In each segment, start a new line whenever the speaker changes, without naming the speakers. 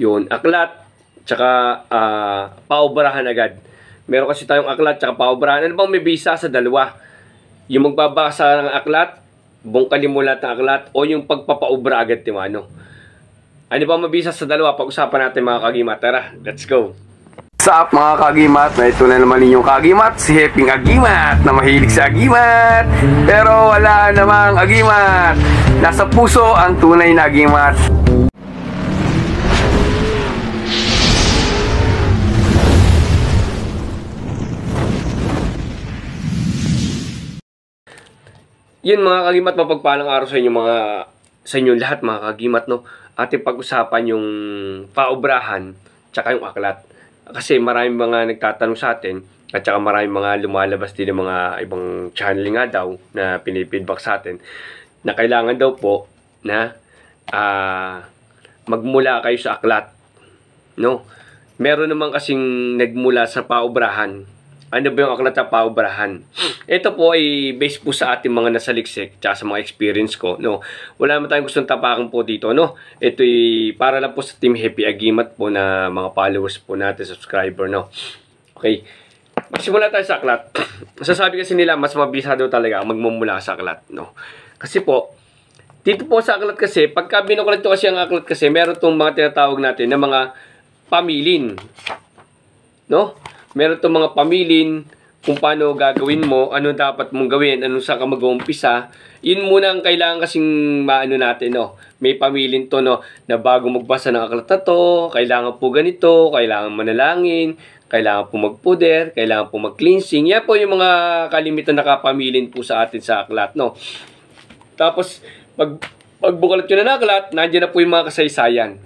Yun, aklat, tsaka paobrahan agad. Meron kasi tayong aklat, tsaka paobrahan. Ano bang may bisa sa dalawa? Yung magbabasa ng aklat, buong kalimulat ng aklat, o yung pagpapaobra agad, timano? Ano bang mabisa sa dalawa? Pag-usapan natin mga kagimat. Tara, let's go! What's up mga kagimat? Na ito na naman ninyong kagimat, si Heping Agimat, na mahilig sa agimat, pero wala namang agimat. Nasa puso ang tunay na agimat. Yun mga kagimat, mapagpalang araw sa inyo sa inyong lahat mga kagimat, no? Ating pag-usapan yung paobrahan tsaka yung aklat. Kasi maraming mga nagtatanong sa atin at saka maraming mga lumalabas din ng mga ibang channel nga daw na pinipidback sa atin na kailangan daw po na magmula kayo sa aklat, no? Meron naman kasing nagmula sa paobrahan. Ano ba yung aklat na paobrahan? Ito po ay based po sa ating mga nasaliksik tsaka sa mga experience ko, no? Wala naman tayong gustong tapakan po dito, no? Ito ay para lang po sa Team Happy Agimat po na mga followers po natin, subscriber, no? Okay. Magsimula tayo sa aklat. Masasabi kasi nila mas mabisa daw talaga magmumula sa aklat, no? Kasi po, dito po sa aklat kasi, pagka binukulat ko kasi ang aklat kasi, meron itong mga tinatawag natin na mga pamilin, no? Meron itong mga pamilin kung paano gagawin mo, ano dapat mong gawin, ano saan ka mag-uumpisa. Yun muna ang kailangan kasing maano natin, no? May pamilin to, no? Na bago magbasa ng aklat na to, kailangan po ganito, kailangan manalangin, kailangan po magpuder, kailangan po mag-cleansing. Yan po yung mga kalimitan na kapamilin po sa atin sa aklat, no? Tapos, pagbukalat nyo na aklat, nandiyan na po yung mga kasaysayan.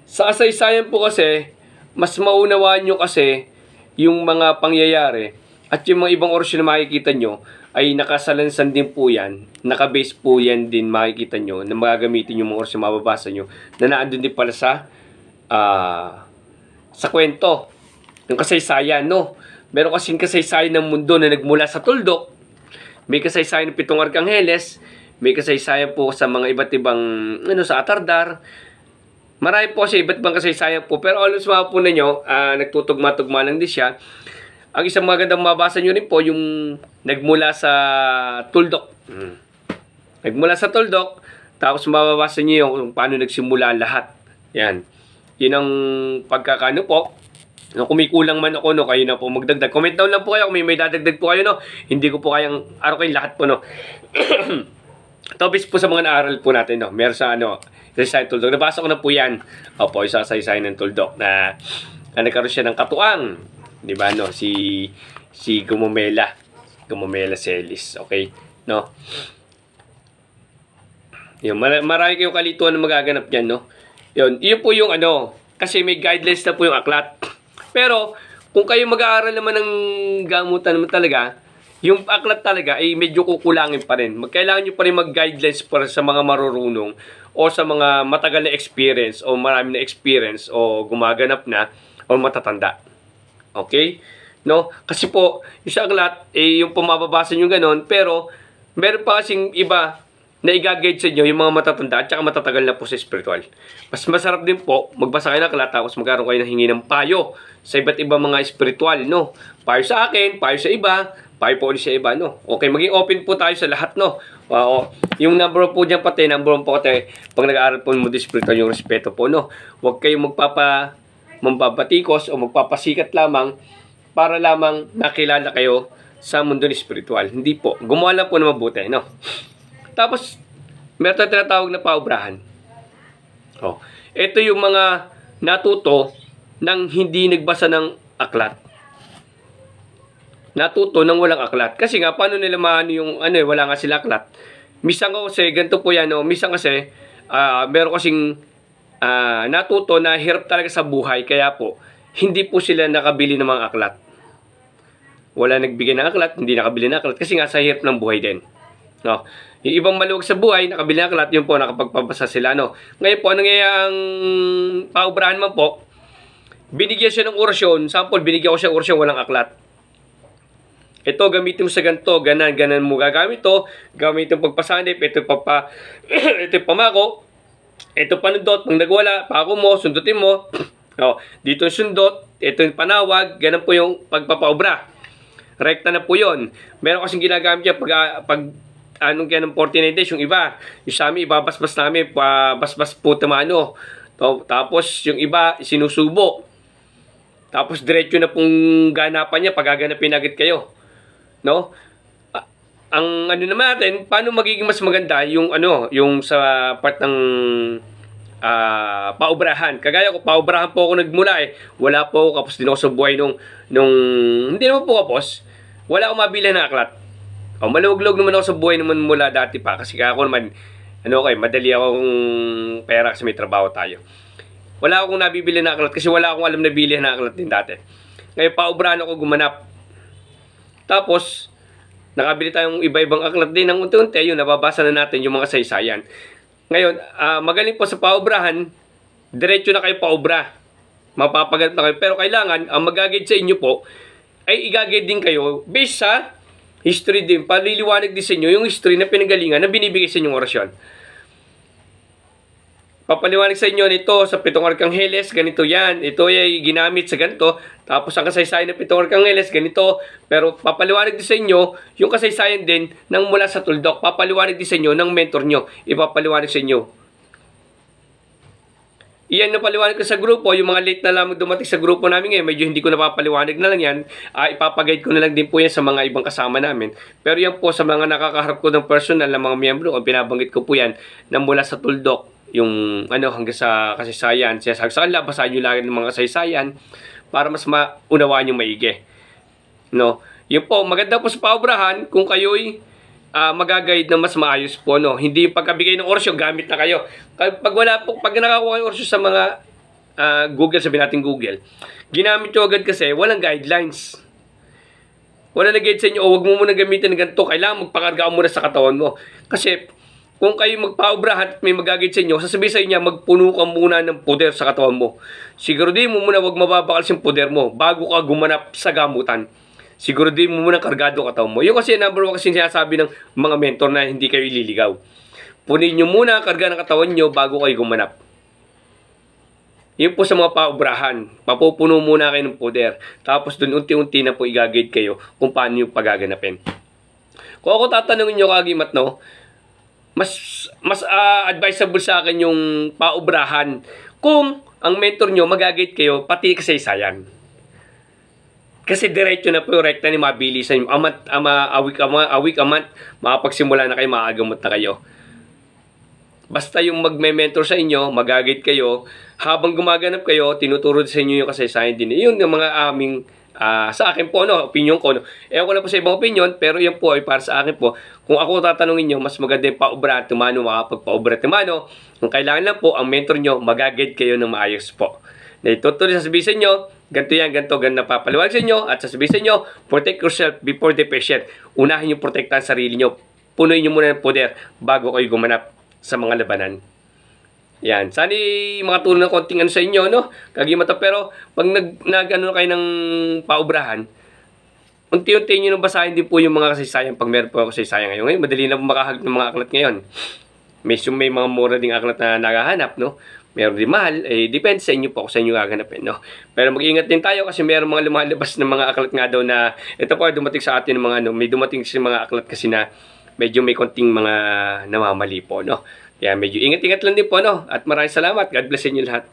Sa kasaysayan po kasi, mas maunawaan nyo kasi yung mga pangyayari at yung mga ibang orasyon na makikita nyo ay nakasalansan din po yan, nakabase po yan din makikita nyo na magagamitin yung mga orasyon na mababasa nyo na naandun din pala sa kwento yung kasaysayan, no? Meron kasing kasaysayan ng mundo na nagmula sa tuldok, may kasaysayan ng 7 arkangheles, may kasaysayan po sa mga iba't ibang sa Atardar. Marami po siya, iba't ibang kasaysayan po. Pero always mga po ninyo, nagtutugma-tugma lang din siya. Ang isang magandang mabasa nyo rin po, yung nagmula sa tuldok. Nagmula sa tuldok, tapos mababasa nyo yung paano nagsimula lahat. Yan. Yun ang pagkakano po. No, kumikulang man ako, no, kayo na po magdagdag. Comment down lang po kayo kung may dadagdag po kayo, no. Hindi ko po kayang araw kayo lahat po, no. Topis po sa mga naaral po natin, no. Meron sa kasaysayan ng tuldok. Nabasa ko na po yan. Opo, isa kasaysayan ng tuldok na nagkaroon siya ng katuang. Di ba, no? Si Gumamela. Gumamela Celis. Okay? No? Yun, marami kayong kalituan na magaganap dyan, no? Yun po yung kasi may guidelines na po yung aklat. Pero, kung kayo mag-aaral naman ng gamutan naman talaga, yung aklat talaga ay medyo kukulangin pa rin. Kailangan nyo pa rin mag-guidelines para sa mga marurunong o sa mga matagal na experience o marami na experience o gumaganap na o matatanda. Okay? No? Kasi po, yung sa aklat, yung pumababasa nyo ganon, pero meron pa kasing iba na i-guide sa inyo yung mga matatanda at saka matatagal na po sa spiritual. Mas masarap din po, magbasa kayo ng aklat tapos magkaroon kayo ng hingi ng payo sa iba't ibang mga spiritual, no? Payo sa akin, payo sa iba, payo po ulit sa iba, no? Okay, maging open po tayo sa lahat, no? Yung number po dyan pati, number po pati, pag nag-aaral po mo spiritual, yung respeto po, no? Huwag kayong mampapatikos o magpapasikat lamang para lamang nakilala kayo sa mundo ni spiritual. Hindi po. Gumawa lang po na mabuti, no? Tapos, meron tayong tinatawag na paobrahan. Ito yung mga natuto nang hindi nagbasa ng aklat. Natuto nang walang aklat. Kasi nga, paano nila maano yung, wala nga sila aklat. Minsan kasi, ganito po yan, no? Minsan kasi, meron kasing natuto na hirap talaga sa buhay. Kaya po, hindi po sila nakabili ng mga aklat. Wala nagbigay ng aklat, hindi nakabili ng aklat. Kasi nga, sa hirap ng buhay din. No? Yung ibang maluwag sa buhay, nakabili ng aklat, yun po, nakapagpabasa sila, no? Ngayon po, anong ngayang paobrahan man po, binigyan siya ng orasyon, sample, binigyan ko siya ng orasyon, walang aklat. Ito, gamitin mo sa ganito, ganan mo gagamit to, gamitin pagpasanip, ito pamako, Ito panundot, pag nagwala, pako mo, sundutin mo. O, dito yung sundot, ito yung panawag, ganun po yung pagpapaobra. Rekta na po yun. Meron kasing ginagamit yan pag anong kaya ng 49 days, yung iba. Yung sa amin, ibabasbas namin, basbas po tamano. Tapos yung iba, sinusubo. Tapos diretso na pong ganapan niya, pagaganapin agad kayo. No? Ang ano naman natin, paano magiging mas maganda yung yung sa part ng paubrahan. Kagaya ko, paubrahan po ako nagmula eh. Wala po ako, kapos din ako sa buhay nung hindi naman po kapos. Wala akong mabili na aklat. Maluwag-luwag naman ako sa buhay naman mula dati pa. Kasi ako naman, madali akong pera kasi may trabaho tayo. Wala akong nabibili na aklat kasi wala akong alam na bilhin na aklat din dati. Ngayon, paubrahan ako gumanap. Tapos, nakabili tayong iba-ibang aklat din ng unti-unti. Yun, nababasa na natin yung mga saysayan. Ngayon, magaling po sa paubrahan, diretso na kayo paubra. Mapapagat na kayo. Pero kailangan, ang mag-guide sa inyo po, ay i-guide din kayo based sa history din. Paliliwanag din sa inyo yung history na pinagalingan na binibigay sa inyong orasyon. Papaliwanag sa inyo nito sa 7 Arkangheles, ganito yan. Ito ay ginamit sa ganito. Tapos ang kasaysayan ng 7 Arkangheles, ganito. Pero papaliwanag din sa inyo yung kasaysayan din ng mula sa tuldok. Papaliwanag din sa inyo ng mentor nyo. Ipapaliwanag sa inyo. Iyan na paliwanag ko sa grupo. Yung mga late na lamang dumating sa grupo namin ngayon, medyo hindi ko napapaliwanag na lang yan. Ipapagayad ko na lang din po yan sa mga ibang kasama namin. Pero yan po sa mga nakakaharap ko ng personal na mga miyembro, ang pinabanggit ko po yan na mula sa tuldok. Yung hanggang sa kasaysayan, sa kanila, basahin nyo lang ng mga kasaysayan para mas maunawaan yung maigi. No? Yun po, maganda po sa paubrahan kung kayo'y mag-guide na mas maayos po. No? Hindi yung pagkabigay ng orasyon, gamit na kayo. Pag nakakuha yung orasyon sa mga Google, sabihin natin Google, ginamit nyo agad kasi walang guidelines. Wala nag-guide sa inyo, huwag mo muna gamitin ng ganito, kailangan magpakarga muna sa katawan mo. Kasi kung kayo magpaubrahan at may magagawid sa inyo, sasabihin sa inyo, magpuno ka muna ng poder sa katawan mo. Siguro din mo muna, wag mababakal yung poder mo bago ka gumanap sa gamutan. Siguro din mo muna kargado ang katawan mo. Yung kasi number 1 kasi sinasabi ng mga mentor na hindi kayo ililigaw. Punin nyo muna karga ng katawan nyo bago kayo gumanap. Yun po sa mga paubrahan. Papupuno muna kayo ng poder. Tapos dun unti-unti na po i-guide kayo kung paano yung pagaganapin. Kung ako tatanungin nyo kagimat, no? Mas advisable sa akin yung paubrahan kung ang mentor nyo mag-guide kayo pati kasaysayan. Kasi diretso na po yung rekta ni mabilisan yung awik amat, makapagsimula na kayo, maagamot na kayo. Basta yung magme-mentor sa inyo, mag-guide kayo, habang gumaganap kayo, tinuturo sa inyo yung kasaysayan din. Yun yung mga aming sa akin po, opinion ko. Ewan ko na po sa ibang opinion, pero yan po ay para sa akin po. Kung ako tatanungin nyo, mas maganda yung paubra at tumano, makapagpaubra at tumano. Kung kailangan lang po, ang mentor nyo, mag-guide kayo ng maayos po. Na itutuloy sasabihin sa inyo, ganito yan, ganito napapaliwanag sa inyo, at sasabihin sa inyo, protect yourself before the patient. Unahin yung protektahan sarili nyo. Punuin nyo muna ng poder bago kayo gumanap sa mga labanan. Yan. Sana makatulong ng konting sa inyo, no? Kagimata. Pero, pag nag-ano kayo ng paubrahan, unti-unti nyo nang basahin din po yung mga kasaysayan pag meron po kasaysayan ngayon. Ngayon, madali na po makahagap ng mga aklat ngayon. May mga mura ding aklat na nagahanap, no? Meron din mahal. Depende sa inyo po kung sa inyo gaganapin, no? Pero mag-iingat din tayo kasi meron mga lumalabas ng mga aklat nga daw na ito po ay dumating sa atin ng mga may dumating sa mga aklat kasi na medyo may konting mga namamali po, no? Kaya medyo ingat-ingat lang din po, no? At maraming salamat. God bless inyo lahat.